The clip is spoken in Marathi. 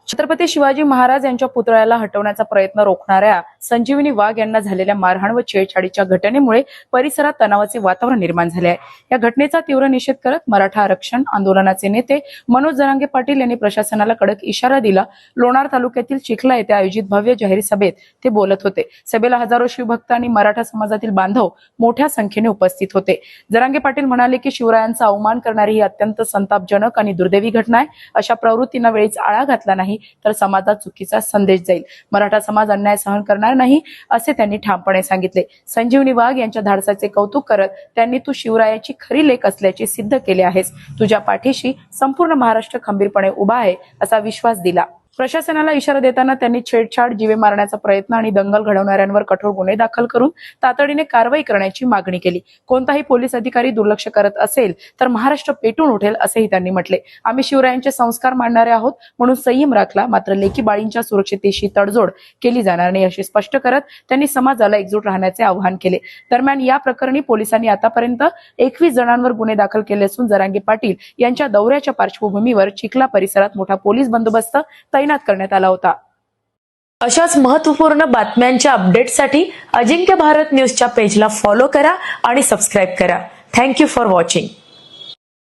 छत्रपती शिवाजी महाराज यांच्या पुतळ्याला हटवण्याचा प्रयत्न रोखणाऱ्या संजीवनी वाघ यांना झालेल्या मारहाण व छेडछाडीच्या घटनेमुळे परिसरात तणावाचे वातावरण निर्माण झाले आहे। या घटनेचा तीव्र निषेध करत मराठा आरक्षण आंदोलनाचे नेते मनोज जरांगे पाटील यांनी प्रशासनाला कडक इशारा दिला। लोणार तालुक्यातील चिखला येथे आयोजित भव्य जाहीर सभेत ते बोलत होते। सभेला हजारो शिवभक्त आणि मराठा समाजातील बांधव मोठ्या संख्येने उपस्थित होते। जरांगे पाटील म्हणाले की शिवरायांचा अवमान करणारी ही अत्यंत संतापजनक आणि दुर्दैवी घटना आहे। अशा प्रवृत्तींना वेळीच आळा घातला नाही तर समाजात चुकीचा संदेश जाईल। मराठा समाज अन्याय सहन करणार नाही असे त्यांनी ठामपणे सांगितले। संजीवनी वाघ यांच्या धाडसाचे कौतुक करत त्यांनी तू शिवरायाची खरी लेक असल्याचे सिद्ध केले आहेस। तुझ्या पाठीशी संपूर्ण महाराष्ट्र खंबीरपणे उभा आहे असा विश्वास दिला। प्रशासनाला इशारा देताना त्यांनी छेडछाड, जीवे मारण्याचा प्रयत्न आणि दंगल घडवणाऱ्यांवर कठोर गुन्हे दाखल करून तातडीने कारवाई करण्याची मागणी केली। कोणताही पोलीस अधिकारी दुर्लक्ष करत असेल तर महाराष्ट्र पेटून उठेल असेही त्यांनी म्हटले। आम्ही शिवरायांचे संस्कार मानणारे आहोत म्हणून संयम राखला, मात्र लेकी बाळींच्या सुरक्षितेशी तडजोड केली जाणार नाही असे स्पष्ट करत त्यांनी समाजाला एकजूट राहण्याचे आवाहन केले। दरम्यान या प्रकरणी पोलिसांनी आतापर्यंत 21 जणांवर गुन्हे दाखल केले असून जरांगे पाटील यांच्या दौऱ्याच्या पार्श्वभूमीवर चिखला परिसरात मोठा पोलीस बंदोबस्त तैनात करण्यात आला होता। अशाच महत्त्वपूर्ण बातम्यांच्या अपडेटसाठी अजिंक्य भारत न्यूजच्या पेजला फॉलो करा आणि सबस्क्राईब करा। Thank you for watching.